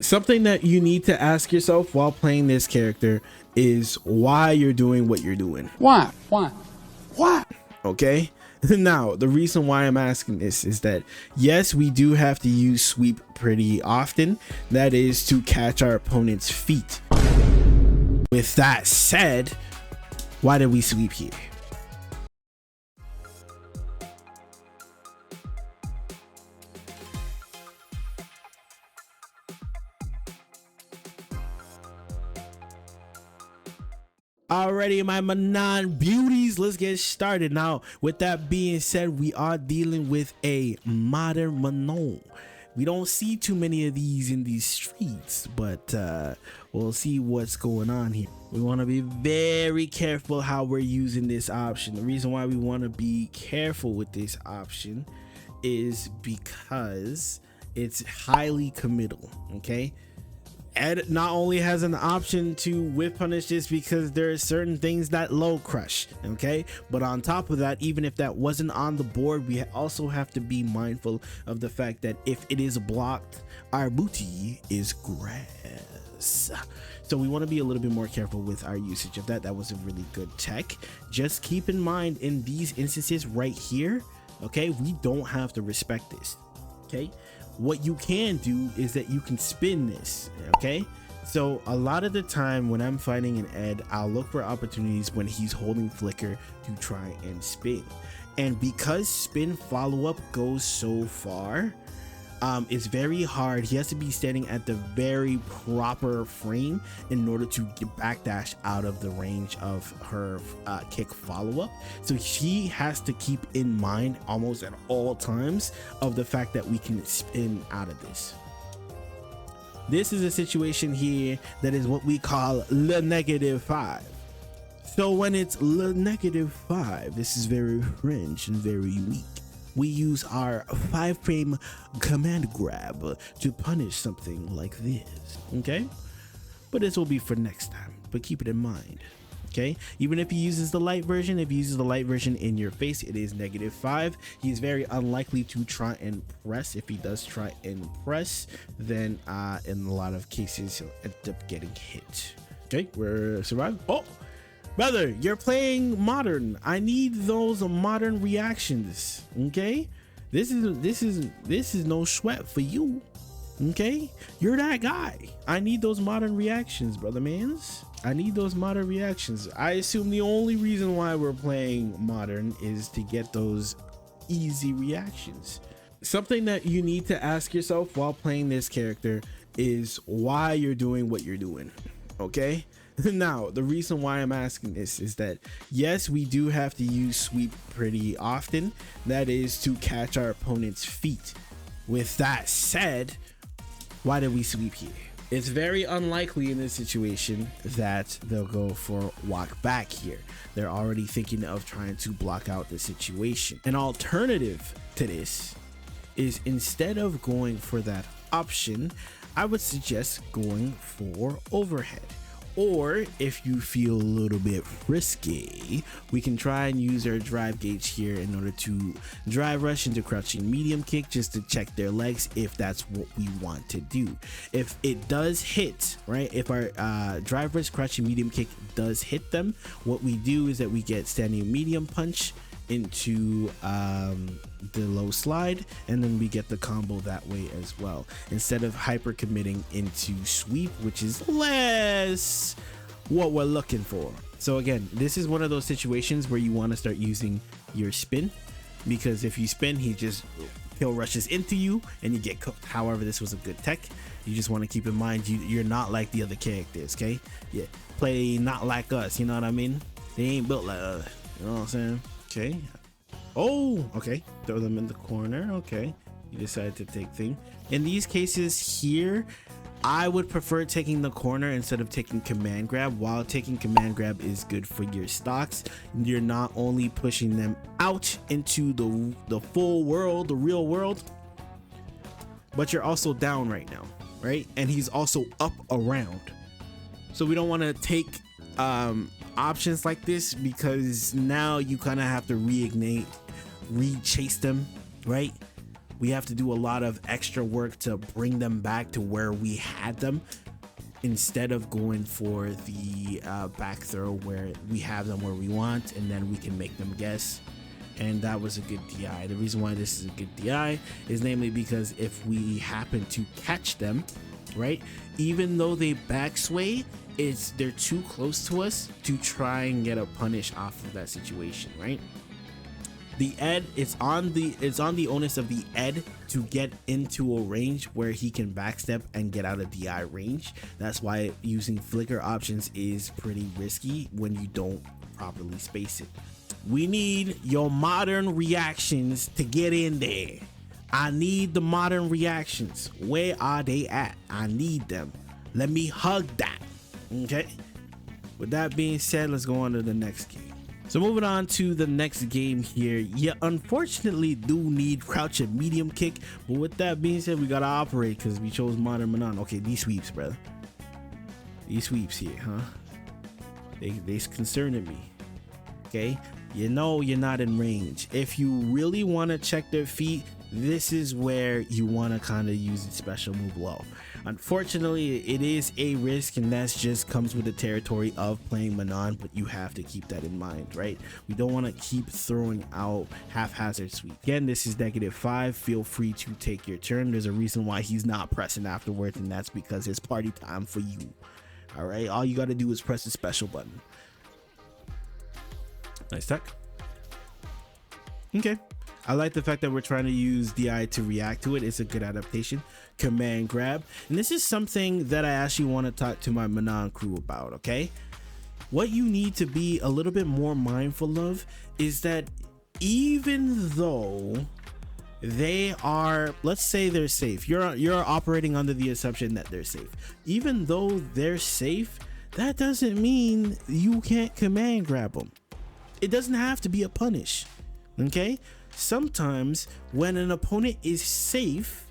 Something that you need to ask yourself while playing this character is why you're doing what you're doing. Why? Why? Okay? Now, the reason why I'm asking this is that, yes, we do have to use sweep pretty often. That is to catch our opponent's feet. With that said, why did we sweep here? Alrighty, my Manon beauties, let's get started. Now, with that being said, we are dealing with a modern Manon. We don't see too many of these in these streets, but we'll see what's going on here. We want to be very careful how we're using this option. The reason why we want to be careful with this option is because it's highly committal, okay? Ed not only has an option to whiff punish this because there are certain things that low crush, okay, but on top of that, even if that wasn't on the board, we also have to be mindful of the fact that if it is blocked, our booty is grass. So we want to be a little bit more careful with our usage of that. That was a really good tech. Just keep in mind in these instances right here, okay, we don't have to respect this, okay? What you can do is that you can spin this, okay? So a lot of the time when I'm fighting an Ed, I'll look for opportunities when he's holding flicker to try and spin. And because spin follow-up goes so far, it's very hard. He has to be standing at the very proper frame in order to get backdash out of the range of her kick follow-up. So he has to keep in mind almost at all times of the fact that we can spin out of this. This is a situation here that is what we call le -5. So when it's le -5, this is very French and very unique. We use our 5-frame command grab to punish something like this, okay? But this will be for next time, but keep it in mind, okay? Even if he uses the light version, if he uses the light version in your face, it is -5. He's very unlikely to try and press. If he does try and press, then in a lot of cases, he'll end up getting hit. Okay, we're surviving. Oh! Brother, you're playing modern. I need those modern reactions. Okay, this is no sweat for you. Okay, you're that guy. I need those modern reactions, brother mans. I need those modern reactions. I assume the only reason why we're playing modern is to get those easy reactions. Something that you need to ask yourself while playing this character is why you're doing what you're doing. Okay. Now, the reason why I'm asking this is that, yes, we do have to use sweep pretty often. That is to catch our opponent's feet. With that said, why did we sweep here? It's very unlikely in this situation that they'll go for walk back here. They're already thinking of trying to block out the situation. An alternative to this is, instead of going for that option, I would suggest going for overhead. Or if you feel a little bit risky, we can try and use our drive gauge here in order to drive rush into crouching medium kick just to check their legs if that's what we want to do. If it does hit, right, if our drive rush crouching medium kick does hit them, what we do is that we get standing medium punch into the low slide, and then we get the combo that way as well, instead of hyper committing into sweep, which is less what we're looking for. So again, this is one of those situations where you want to start using your spin, because if you spin, he just kill rushes into you and you get cooked. However, this was a good tech. You just want to keep in mind you're not like the other characters, okay? Yeah, play not like us, you know what I mean? They ain't built like us, you know what I'm saying? Okay. Oh, okay. Throw them in the corner. Okay. You decided to take thing. In these cases here, I would prefer taking the corner instead of taking command grab. While taking command grab is good for your stocks, you're not only pushing them out into the full world, the real world, but you're also down right now, right? And he's also up around. So we don't want to take options like this, because now you kind of have to reignite, re-chase them, right? we have to do a lot of extra work to bring them back to where we had them, instead of going for the back throw where we have them where we want and then we can make them guess. And that was a good DI. The reason why this is a good DI is namely because if we happen to catch them, right, even though they back sway, they're too close to us to try and get a punish off of that situation, right? The Ed, it's on the onus of the Ed to get into a range where he can backstep and get out of DI range. That's why using flicker options is pretty risky when you don't properly space it. We need your modern reactions to get in there. I need the modern reactions. Where are they at? I need them. Let me hug that. Okay. With that being said, let's go on to the next game. So moving on to the next game here, you unfortunately do need crouch and medium kick, but with that being said, we gotta operate because we chose modern Manon. Okay, these sweeps, brother. These sweeps here, huh? They's concerning me. Okay, you know you're not in range. If you really want to check their feet, this is where you want to kind of use the special move low. Unfortunately, it is a risk, and that just comes with the territory of playing Manon, but you have to keep that in mind, right? We don't want to keep throwing out haphazard sweep. Again, this is -5. Feel free to take your turn. There's a reason why he's not pressing afterwards, and that's because it's party time for you. All right, all you got to do is press the special button. Nice tech. Okay. I like the fact that we're trying to use DI to react to it. It's a good adaptation. Command grab. And this is something that I actually want to talk to my Manon crew about, okay? What you need to be a little bit more mindful of is that even though they are, let's say they're safe, you're operating under the assumption that they're safe. Even though they're safe, that doesn't mean you can't command grab them. It doesn't have to be a punish, okay? Sometimes when an opponent is safe,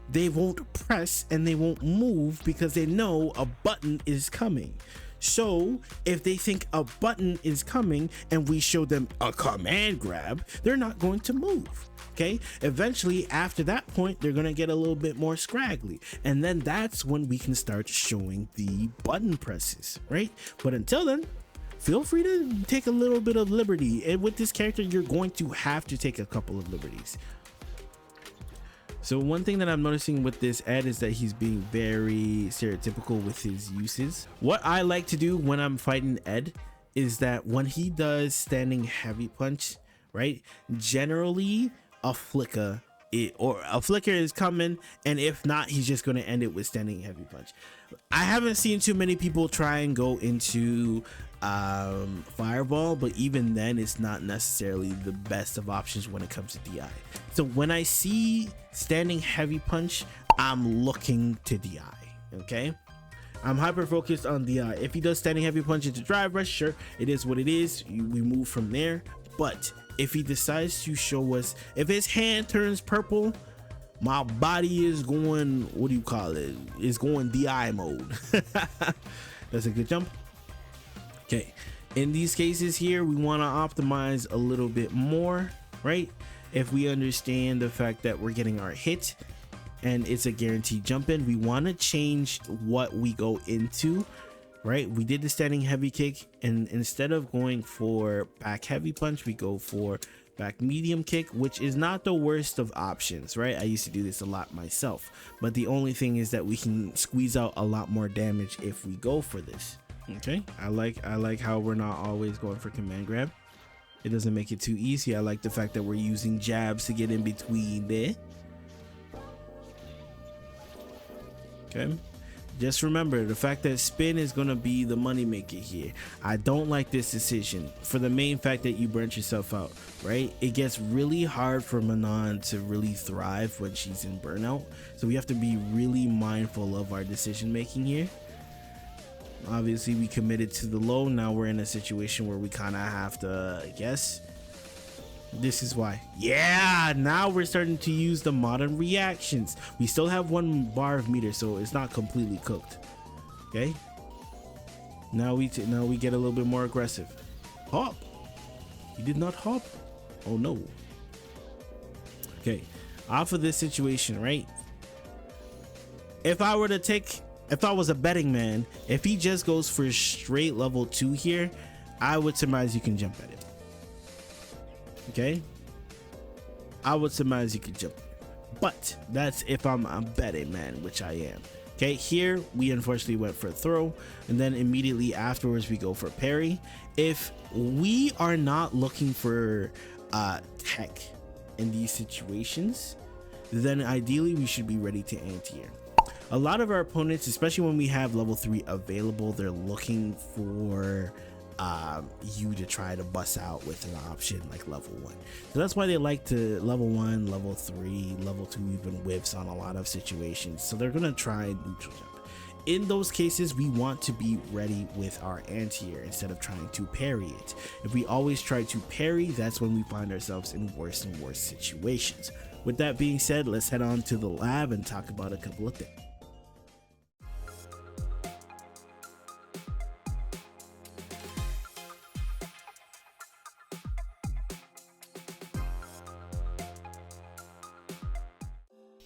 they won't press and they won't move because they know a button is coming. So if they think a button is coming and we show them a command grab, they're not going to move. Okay, eventually after that point, they're gonna get a little bit more scraggly, and then that's when we can start showing the button presses, right? But until then, feel free to take a little bit of liberty, and with this character you're going to have to take a couple of liberties. So one thing that I'm noticing with this Ed is that he's being very stereotypical with his uses. What I like to do when I'm fighting Ed is that when he does standing heavy punch, right, generally a flicker is coming, and if not, he's just going to end it with standing heavy punch. I haven't seen too many people try and go into fireball, but even then it's not necessarily the best of options when it comes to DI. So when I see standing heavy punch, I'm looking to DI. Okay, I'm hyper focused on DI. If he does standing heavy punch into drive rush, sure, it is what it is. We move from there. But if he decides to show us, if his hand turns purple, my body is going, what do you call it? It's going DI mode. That's a good jump. Okay, in these cases here, we want to optimize a little bit more, right? If we understand the fact that we're getting our hit and it's a guaranteed jump in, we want to change what we go into, right? We did the standing heavy kick, and instead of going for back heavy punch, we go for back medium kick, which is not the worst of options, right? I used to do this a lot myself, but the only thing is that we can squeeze out a lot more damage if we go for this. Okay, I like how we're not always going for command grab. It doesn't make it too easy. I like the fact that we're using jabs to get in between there. Okay, just remember the fact that spin is going to be the money maker here. I don't like this decision for the main fact that you burnt yourself out, right? It gets really hard for Manon to really thrive when she's in burnout, so we have to be really mindful of our decision making here. Obviously we committed to the low. Now we're in a situation where we kind of have to guess. This is why. Yeah, now we're starting to use the modern reactions. We still have 1 bar of meter, so it's not completely cooked. Okay, now we get a little bit more aggressive. Hop. He did not hop. Oh no. Okay, off of this situation, right? If I was a betting man, if he just goes for straight level 2 here, I would surmise you can jump at it. Okay, I would surmise you could jump, but that's if I'm a betting man, which I am. Okay, here we unfortunately went for a throw, and then immediately afterwards we go for parry. If we are not looking for tech in these situations, then ideally we should be ready to anti-air. A lot of our opponents, especially when we have level 3 available, they're looking for you to try to bust out with an option like level 1. So that's why they like to level 1, level 3, level 2, even whiffs on a lot of situations. So they're gonna try neutral jump. In those cases, we want to be ready with our anti-air instead of trying to parry it. If we always try to parry, that's when we find ourselves in worse and worse situations. With that being said, let's head on to the lab and talk about a couple of things.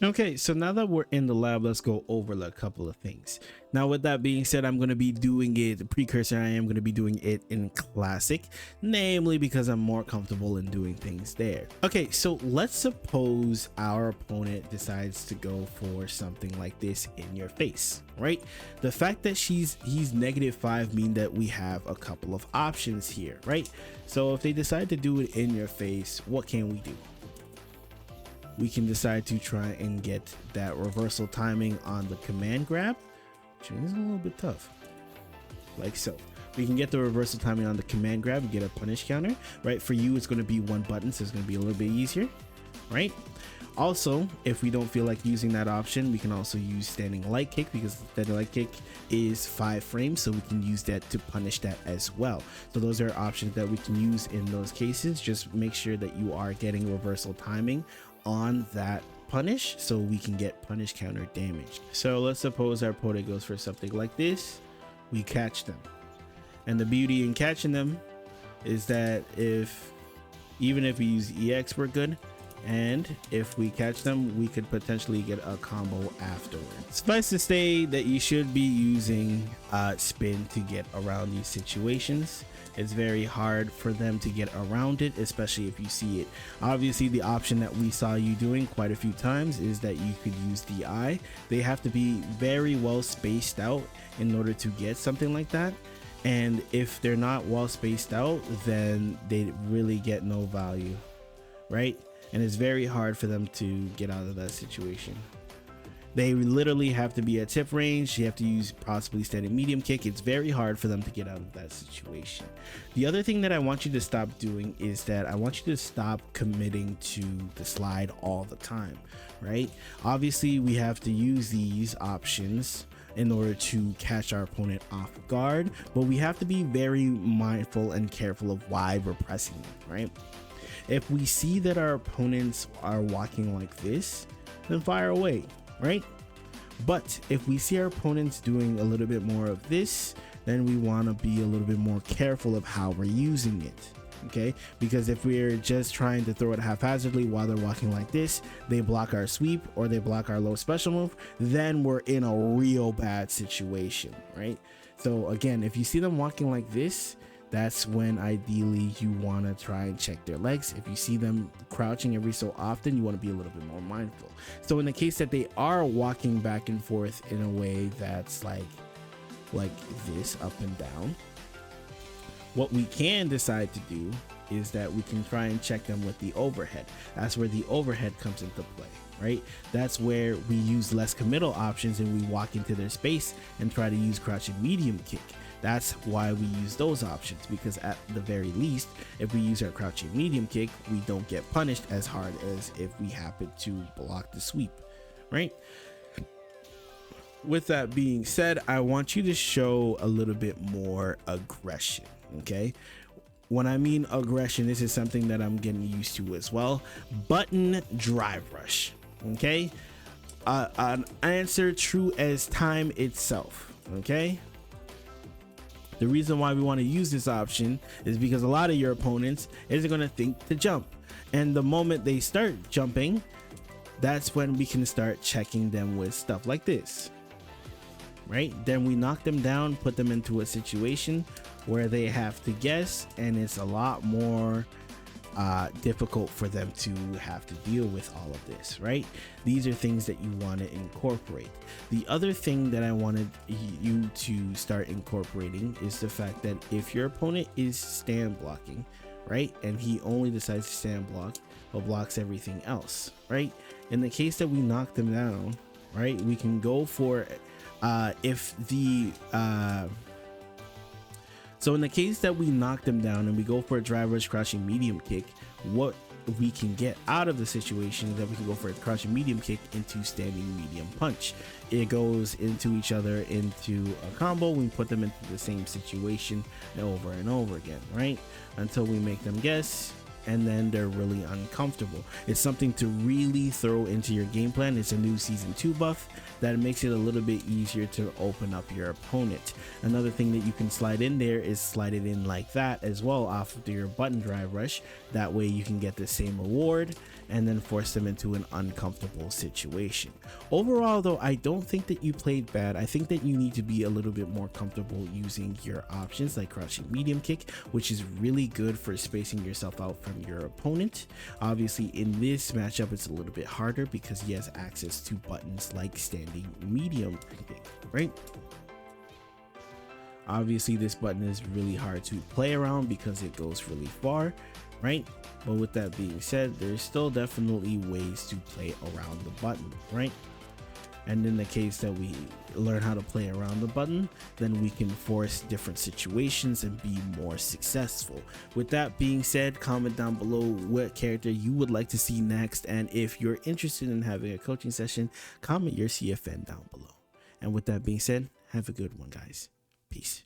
Okay, so now that we're in the lab, let's go over a couple of things. Now, with that being said, I'm going to be doing it, the precursor, I am going to be doing it in classic, namely because I'm more comfortable in doing things there. Okay, so let's suppose our opponent decides to go for something like this in your face, right? The fact that he's -5 mean that we have a couple of options here, right? So if they decide to do it in your face, what can we do? We can decide to try and get that reversal timing on the command grab, which is a little bit tough, like so. We can get the reversal timing on the command grab and get a punish counter, right? For you, it's going to be 1 button, so it's going to be a little bit easier, right? Also, if we don't feel like using that option, we can also use standing light kick, because standing light kick is 5 frames, so we can use that to punish that as well. So those are options that we can use in those cases. Just make sure that you are getting reversal timing on that punish so we can get punish counter damage. So let's suppose our opponent goes for something like this, we catch them, and the beauty in catching them is that even if we use EX, we're good, and if we catch them, we could potentially get a combo afterwards. Suffice to say that you should be using spin to get around these situations. It's very hard for them to get around it, especially if you see it. Obviously, the option that we saw you doing quite a few times is that you could use DI. They have to be very well spaced out in order to get something like that. And if they're not well spaced out, then they really get no value, right? And it's very hard for them to get out of that situation. They literally have to be at tip range. You have to use possibly standing medium kick. It's very hard for them to get out of that situation. The other thing that I want you to stop doing is that I want you to stop committing to the slide all the time, right? Obviously, we have to use these options in order to catch our opponent off guard, but we have to be very mindful and careful of why we're pressing them, right? If we see that our opponents are walking like this, then fire away, right? But if we see our opponents doing a little bit more of this, then we want to be a little bit more careful of how we're using it, okay? Because if we're just trying to throw it haphazardly while they're walking like this, they block our sweep or they block our low special move, then we're in a real bad situation, right? So again, if you see them walking like this, that's when ideally you want to try and check their legs. If you see them crouching every so often, you want to be a little bit more mindful. So in the case that they are walking back and forth in a way that's like this, up and down, what we can decide to do is that we can try and check them with the overhead. That's where the overhead comes into play, right? That's where we use less committal options and we walk into their space and try to use crouching medium kick. That's why we use those options, because at the very least, if we use our crouching medium kick, we don't get punished as hard as if we happen to block the sweep, right? With that being said, I want you to show a little bit more aggression, okay? When I mean aggression, this is something that I'm getting used to as well. Button drive rush, okay? An answer true as time itself, okay? The reason why we want to use this option is because a lot of your opponents isn't going to think to jump, and the moment they start jumping, that's when we can start checking them with stuff like this, right? Then we knock them down, put them into a situation where they have to guess, and it's a lot more difficult for them to have to deal with all of this, right? These are things that you want to incorporate. The other thing that I wanted you to start incorporating is the fact that if your opponent is stand blocking, right, and he only decides to stand block but blocks everything else, right, in the case that we knock them down, right, we can go for so in the case that we knock them down and we go for a drive rush crouching medium kick, what we can get out of the situation is that we can go for a crouching medium kick into standing medium punch. It goes into each other into a combo. We put them into the same situation over and over again, right, until we make them guess, and then they're really uncomfortable. It's something to really throw into your game plan. It's a new season 2 buff that makes it a little bit easier to open up your opponent. Another thing that you can slide in there is slide it in like that as well off of your button drive rush. That way you can get the same reward and then force them into an uncomfortable situation. Overall though, I don't think that you played bad. I think that you need to be a little bit more comfortable using your options like crouching medium kick, which is really good for spacing yourself out from your opponent. Obviously in this matchup it's a little bit harder because he has access to buttons like standing medium kick, right? Obviously this button is really hard to play around because it goes really far, right? But with that being said, there's still definitely ways to play around the button, right? And in the case that we learn how to play around the button, then we can force different situations and be more successful. With that being said, comment down below what character you would like to see next, and if you're interested in having a coaching session, comment your CFN down below. And with that being said, have a good one, guys. Peace.